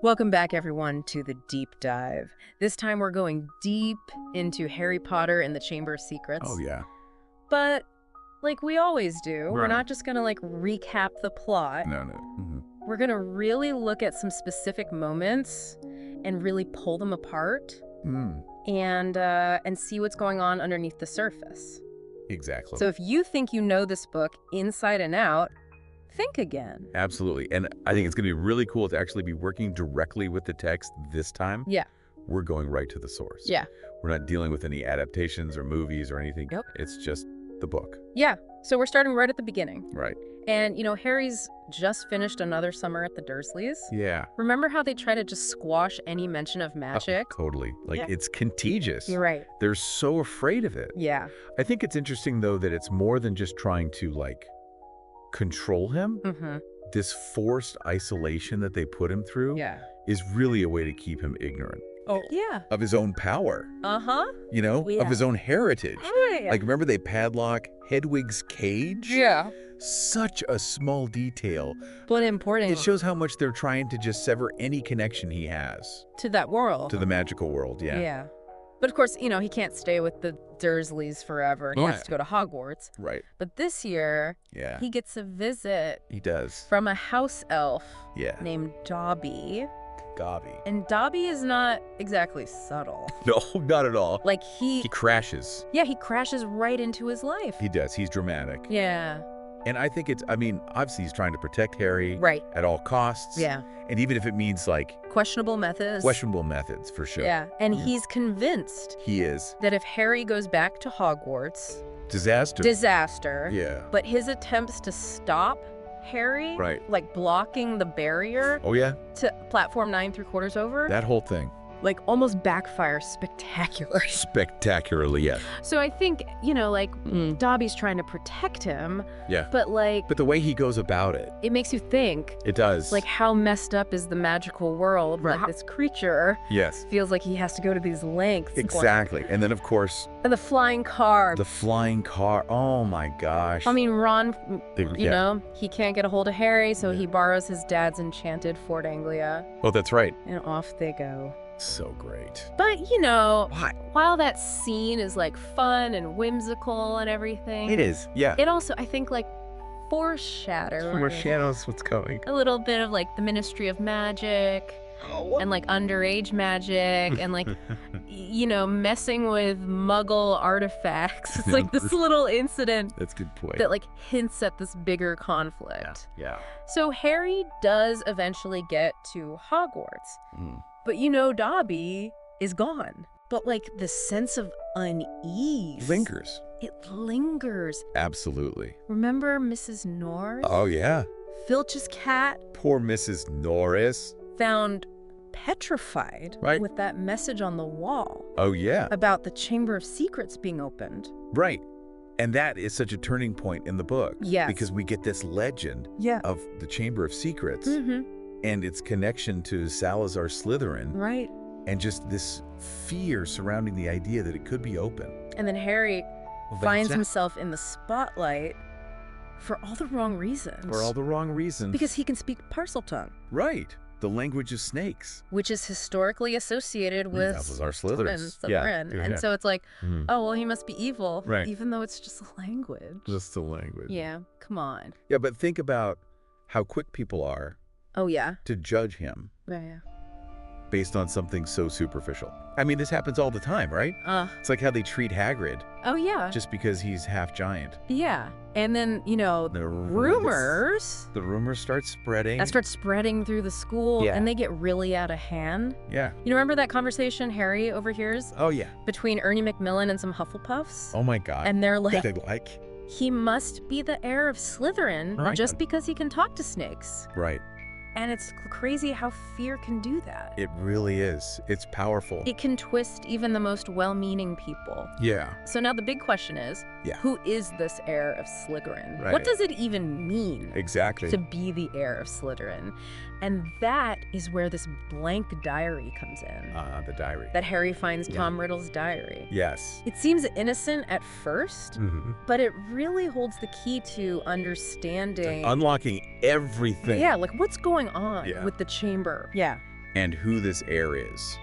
Welcome back, everyone, to the deep dive. This time we're going deep into Harry Potter and the Chamber of Secrets. Oh, yeah. But like we always do, we're Right. not just going to recap the plot. No. We're going to really look at some specific moments and really pull them apart and see what's going on underneath the surface. Exactly. So if you think you know this book inside and out, think again. Absolutely. And I think it's going to be really cool to actually be working directly with the text this time. Yeah. We're going right to the source. Yeah. We're not dealing with any adaptations or movies or anything. Yep. It's just the book. Yeah. So we're starting right at the beginning. Right. And, Harry's just finished another summer at the Dursleys. Yeah. Remember how they try to just squash any mention of magic? Oh, totally. Yeah. It's contagious. You're right. They're so afraid of it. Yeah. I think it's interesting, though, that it's more than just trying to, control him. Mm-hmm. This forced isolation that they put him through Yeah. is really a way to keep him ignorant Oh, yeah. of his own power, Uh-huh. of his own heritage. Yeah. Remember they padlock Hedwig's cage? Yeah. Such a small detail. But important It shows how much they're trying to just sever any connection he has to that world. to the magical world. Yeah. Yeah. But of course, he can't stay with the Dursleys forever. He has Right. to go to Hogwarts. Right. But this year, Yeah. he gets a visit He does. from a house elf Yeah. named Dobby. Gobby. And Dobby is not exactly subtle. No, not at all. He He crashes. crashes right into his life. He does. He's dramatic. Yeah. And I think obviously he's trying to protect Harry Right. at all costs. Yeah. And even if it means Questionable methods. questionable methods, for sure. Yeah. And he's convinced He is. that if Harry goes back to Hogwarts, Disaster. Yeah. but his attempts to stop Harry, Right. blocking the barrier Oh, yeah? to platform 9 3/4 over, That whole thing. almost backfires spectacularly. Spectacularly, yes. So I think, Dobby's trying to protect him, Yeah. but But the way he goes about it, it makes you think, it does. how messed up is the magical world where this creature Yes. feels like he has to go to these lengths. Exactly. And then, of course, And the flying car. the flying car. Oh, my gosh. Ron, Yeah. he can't get a hold of Harry, so Yeah. he borrows his dad's enchanted Fort Anglia, Oh, that's right. and off they go. So great. But, Why? while that scene is, fun and whimsical and everything, It is. Yeah. it also, I think, foreshadows Foreshadows what's coming. a little bit of, the Ministry of Magic and, underage magic and, messing with Muggle artifacts. It's this little incident That's a good point. that, hints at this bigger conflict. Yeah. So Harry does eventually get to Hogwarts. Mm. But Dobby is gone. But the sense of unease Lingers. It lingers. Absolutely. Remember Mrs. Norris? Oh, yeah. Filch's cat Poor Mrs. Norris. found petrified Right. with that message on the wall Oh, yeah. about the Chamber of Secrets being opened. Right. And that is such a turning point in the book. Yes. Because we get this legend Yeah. of the Chamber of Secrets Mm-hmm. and its connection to Salazar Slytherin Right. and just this fear surrounding the idea that it could be open. And then Harry Well, finds that's- himself in the spotlight for all the wrong reasons. For all the wrong reasons. Because he can speak Parseltongue, Right. The language of snakes. which is historically associated with Salazar Slytherin. Slytherin. Yeah. And so it's like, Mhm. oh, well, he must be evil, Right. even though it's just a language. Just the language. Yeah, come on. Yeah, but think about how quick people are Oh, yeah. to judge him Yeah. based on something so superficial. This happens all the time, right? It's like how they treat Hagrid Oh, yeah. just because he's half giant. Yeah. And then, The rumors The rumors start spreading. that start spreading through the school, Yeah. and they get really out of hand. Yeah. Remember that conversation Harry overhears Oh, yeah. between Ernie Macmillan and some Hufflepuffs? Oh, my God. And they're like, They like. he must be the heir of Slytherin Right. just because he can talk to snakes. Right. And it's crazy how fear can do that. It really is. It's powerful. It can twist even the most well-meaning people. Yeah. So now the big question is, Yeah. who is this heir of Slytherin? Right. What does it even mean Exactly. to be the heir of Slytherin? And that is where this blank diary comes in. The diary. That Harry finds Yeah. Tom Riddle's diary. Yes. It seems innocent at first, Mm-hmm. but it really holds the key to understanding. Unlocking everything. Yeah, what's going on Yeah. with the chamber? Yeah. and who this heir is.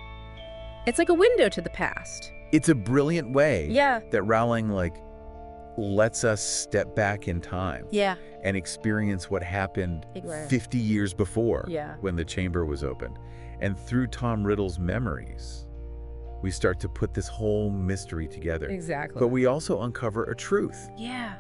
It's like a window to the past. It's a brilliant way Yeah. that Rowling, lets us step back in time Yeah. and experience what happened Exactly. 50 years before Yeah. when the chamber was opened. And through Tom Riddle's memories, we start to put this whole mystery together. Exactly. But we also uncover a truth. Yeah.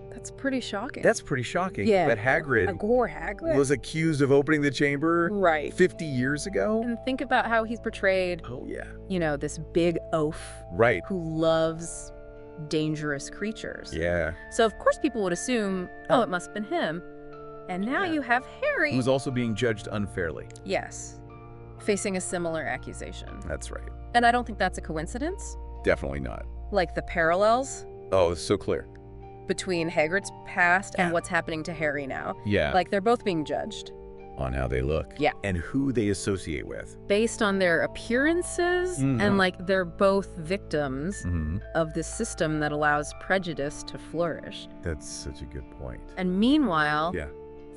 That's pretty shocking. That's pretty shocking. Yeah. That Hagrid Hagrid was accused of opening the chamber right. 50 years ago. And think about how he's portrayed, Oh, yeah. this big oaf Right. who loves dangerous creatures. Yeah. So of course people would assume, it must have been him. And now you have Harry. He was also being judged unfairly. Yes. Facing a similar accusation. That's right. And I don't think that's a coincidence. Definitely not. Like the parallels Oh, it's so clear. between Hagrid's past and Yeah. what's happening to Harry now. Yeah. Like they're both being judged On how they look. Yeah. And who they associate with. based on their appearances Mhm. and they're both victims Mm-hmm. of this system that allows prejudice to flourish. That's such a good point. And meanwhile, Yeah.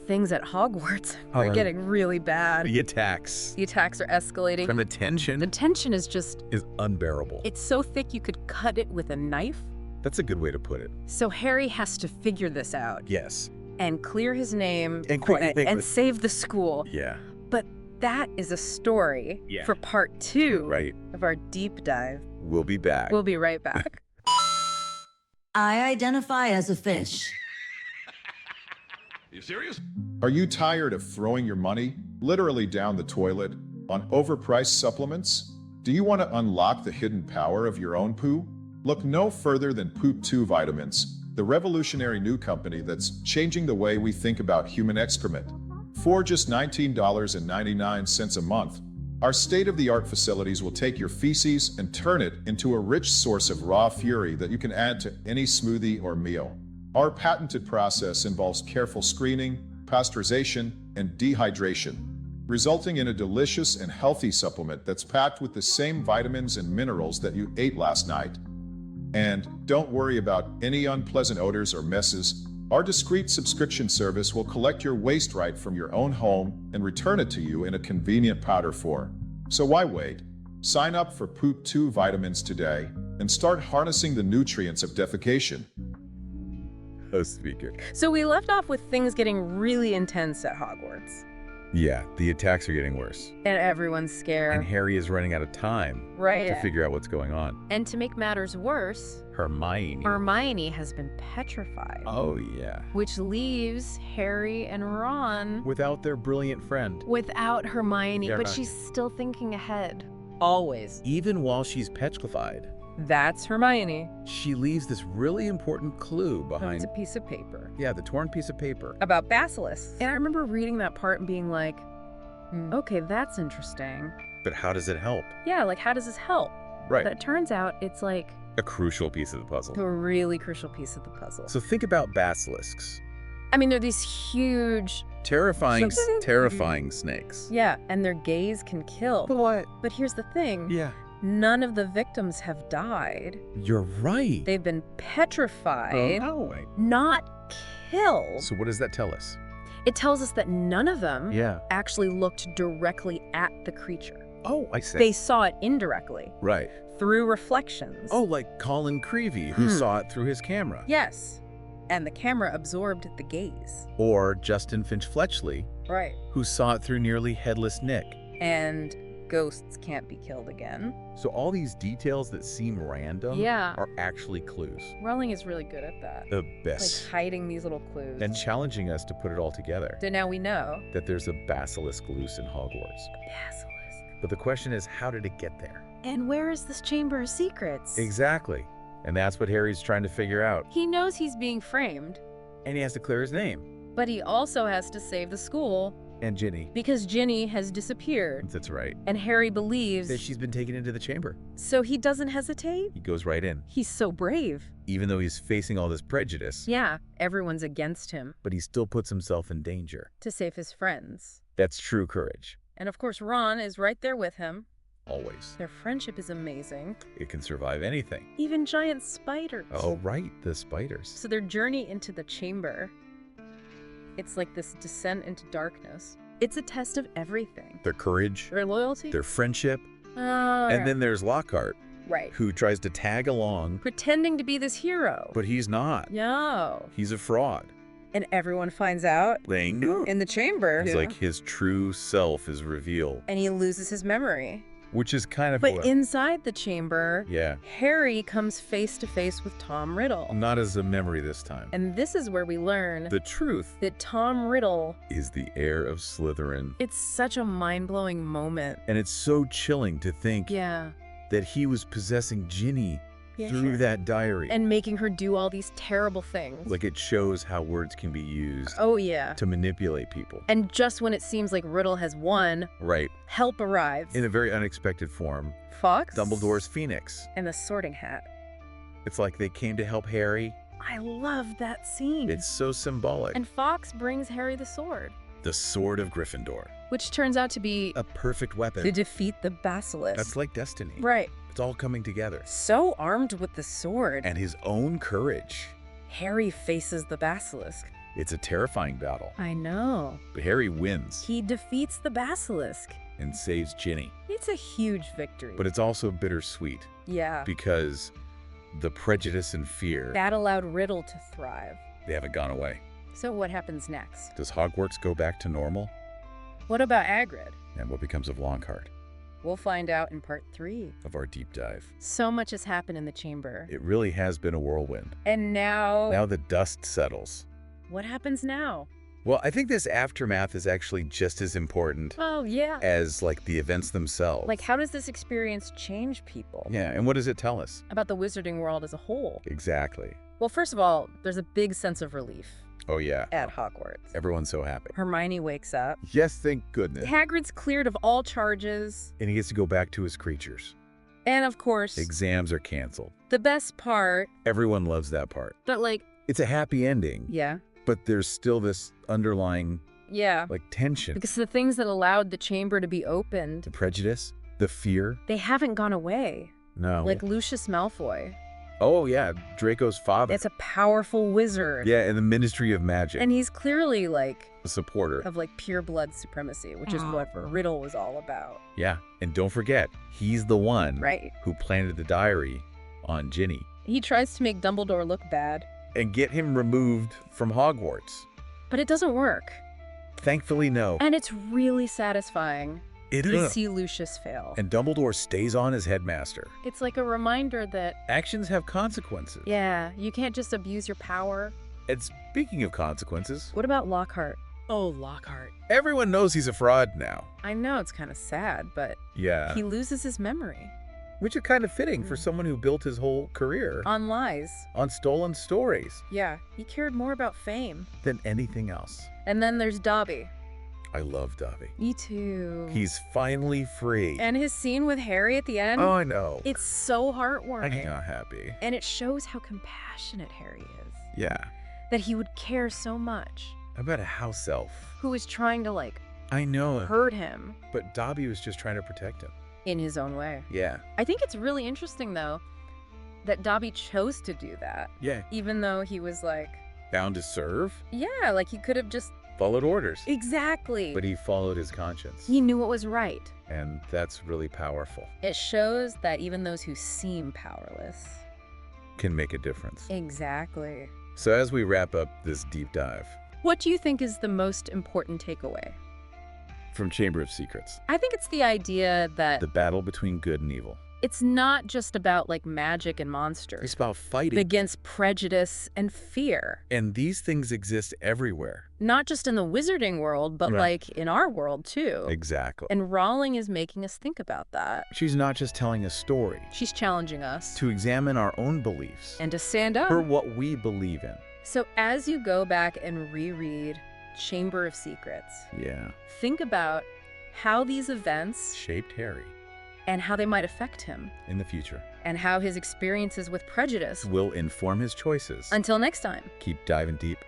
things at Hogwarts are Oh, getting really bad. The attacks The attacks are escalating. from the tension The tension is just, is unbearable. it's so thick you could cut it with a knife. That's a good way to put it. So Harry has to figure this out Yes. and clear his name And quickly think and with- save the school. Yeah. But that is a story Yeah. for part 2 Right. of our deep dive. We'll be back. We'll be right back. I identify as a fish. You serious? Are you tired of throwing your money, literally down the toilet, on overpriced supplements? Do you want to unlock the hidden power of your own poo? Look no further than Poop 2 Vitamins, the revolutionary new company that's changing the way we think about human excrement. For just $19.99 a month, our state-of-the-art facilities will take your feces and turn it into a rich source of raw fury that you can add to any smoothie or meal. Our patented process involves careful screening, pasteurization, and dehydration, resulting in a delicious and healthy supplement that's packed with the same vitamins and minerals that you ate last night. And don't worry about any unpleasant odors or messes. Our discreet subscription service will collect your waste right from your own home and return it to you in a convenient powder form. So why wait? Sign up for Poop 2 Vitamins today and start harnessing the nutrients of defecation. Oh, speaker. So we left off with things getting really intense at Hogwarts. Yeah, the attacks are getting worse. And everyone's scared. And Harry is running out of time Right. to figure out what's going on. And to make matters worse, Hermione has been petrified. Oh, yeah. Which leaves Harry and Ron Without their brilliant friend. without Hermione, Yeah, but right. she's still thinking ahead. Always. Even while she's petrified, That's Hermione. she leaves this really important clue It's behind. a piece of paper. Yeah, the torn piece of paper. About basilisks. And I remember reading that part and being like, okay, that's interesting. But how does it help? Yeah, like how does this help? Right. But it turns out it's like A crucial piece of the puzzle. a really crucial piece of the puzzle. So think about basilisks. I mean, they're these huge, Terrifying, So- terrifying snakes. yeah, and their gaze can kill. what? But here's the thing. Yeah. None of the victims have died. You're right. They've been petrified, Oh, not killed. So what does that tell us? It tells us that none of them Yeah. actually looked directly at the creature. Oh, I see. They saw it indirectly, Right. through reflections. Oh, like Colin Creevy, who saw it through his camera. Yes. And the camera absorbed the gaze. Or Justin Finch Fletchley, Right. who saw it through nearly headless Nick. And ghosts can't be killed again. So all these details that seem random Yeah. are actually clues. Rowling is really good at that. The Like best. hiding these little clues. And challenging us to put it all together. So now we know. That there's a basilisk loose in Hogwarts. Basilisk. But the question is, how did it get there? And where is this Chamber of Secrets? Exactly. And that's what Harry's trying to figure out. He knows he's being framed, And he has to clear his name. but he also has to save the school And Ginny. because Ginny has disappeared. That's right. And Harry believes, That she's been taken into the chamber. so he doesn't hesitate. He goes right in. He's so brave. Even though he's facing all this prejudice. Yeah, everyone's against him But he still puts himself in danger. to save his friends. That's true courage. And of course, Ron is right there with him. Always. Their friendship is amazing. It can survive anything. Even giant spiders. Oh, right. The spiders. So their journey into the chamber, it's like this descent into darkness. It's a test of everything. Their courage, Their loyalty. their friendship. Oh, And then there's Lockhart, right. who tries to tag along, Pretending to be this hero. but he's not. No. He's a fraud. And everyone finds out Laying in the chamber. It's like his true self is revealed, And he loses his memory. which is kind of But inside the chamber, yeah, Harry comes face to face with Tom Riddle. not as a memory this time. And this is where we learn The truth that Tom Riddle, is the heir of Slytherin. it's such a mind-blowing moment. And it's so chilling to think Yeah. that he was possessing Ginny Yeah, through sure. that diary. And making her do all these terrible things. Like, it shows how words can be used Oh, yeah. to manipulate people. And just when it seems like Riddle has won, Right. help arrives. In a very unexpected form, Fox? Dumbledore's Phoenix. And the Sorting Hat. It's like they came to help Harry. I love that scene. It's so symbolic. And Fox brings Harry the sword, The Sword of Gryffindor. which turns out to be A perfect weapon. to defeat the basilisk. That's like destiny. Right. It's all coming together. So armed with the sword, And his own courage. Harry faces the basilisk. It's a terrifying battle. I know. But Harry wins He defeats the basilisk. and saves Ginny. It's a huge victory. But it's also bittersweet yeah. because the prejudice and fear, That allowed Riddle to thrive. they haven't gone away. So what happens next? Does Hogwarts go back to normal? What about Hagrid? And what becomes of Lockhart? We'll find out in part 3. Of our deep dive. So much has happened in the chamber. It really has been a whirlwind. And now Now the dust settles. what happens now? Well, I think this aftermath is actually just as important Oh, yeah. as like the events themselves. Like, how does this experience change people? Yeah, and what does it tell us? About the wizarding world as a whole? Exactly. Well, first of all, there's a big sense of relief Oh yeah. at Hogwarts. Everyone's so happy. Hermione wakes up. Yes, thank goodness. Hagrid's cleared of all charges. And he gets to go back to his creatures. And of course, Exams are canceled. the best part, Everyone loves that part. that like, It's a happy ending, yeah, but there's still this underlying yeah. like tension. Because the things that allowed the chamber to be The opened, prejudice, the fear. they haven't gone away. No. Like Lucius Malfoy. Oh yeah, Draco's father. It's a powerful wizard. Yeah, in the Ministry of Magic. And he's clearly like a supporter. of like pure blood supremacy, which is what Riddle was all about. Yeah, and don't forget, he's the one Right. who planted the diary on Ginny He tries to make Dumbledore look bad, and get him removed from Hogwarts. but it doesn't work. Thankfully, no. And it's really satisfying It to is. see Lucius fail. And Dumbledore stays on as headmaster. It's like a reminder that, Actions have consequences. yeah, you can't just abuse your power. And speaking of consequences, What about Lockhart? Oh, Lockhart. everyone knows he's a fraud now. I know it's kind of sad, but Yeah. he loses his memory Which is kind of fitting for someone who built his whole career on lies. on stolen stories Yeah, he cared more about fame. than anything else. And then there's Dobby. I love Dobby. Me too. He's finally free. And his scene with Harry at the end, Oh, I know. it's so I'm heartwarming. not happy. And it shows how compassionate Harry is. Yeah. That he would care so much. About a house elf. Who was trying to, like, I know. hurt him But Dobby was just trying to protect him. in his own way. Yeah. I think it's really interesting, though, that Dobby chose to do that. Yeah. Even though he was like, Bound to serve? yeah, like he could have just... Followed orders. Exactly. But he followed his conscience. He knew what was right. And that's really powerful. It shows that even those who seem powerless. Can make a difference. Exactly. So as we wrap up this deep dive What do you think is the most important takeaway? from Chamber of Secrets, I think it's the idea that the battle between good and evil. it's not just about like magic and monsters. It's about fighting. Against prejudice and fear. And these things exist everywhere. Not just in the wizarding world, but Right. like in our world too. Exactly. And Rowling is making us think about that. She's not just telling a story. She's challenging us To examine our own beliefs. and to stand up. For what we believe in. So as you go back and reread Chamber of Secrets, Yeah. think about how these events Shaped Harry and how they might affect him, in the future. and how his experiences with prejudice. Will inform his choices. Until next time. Keep diving deep.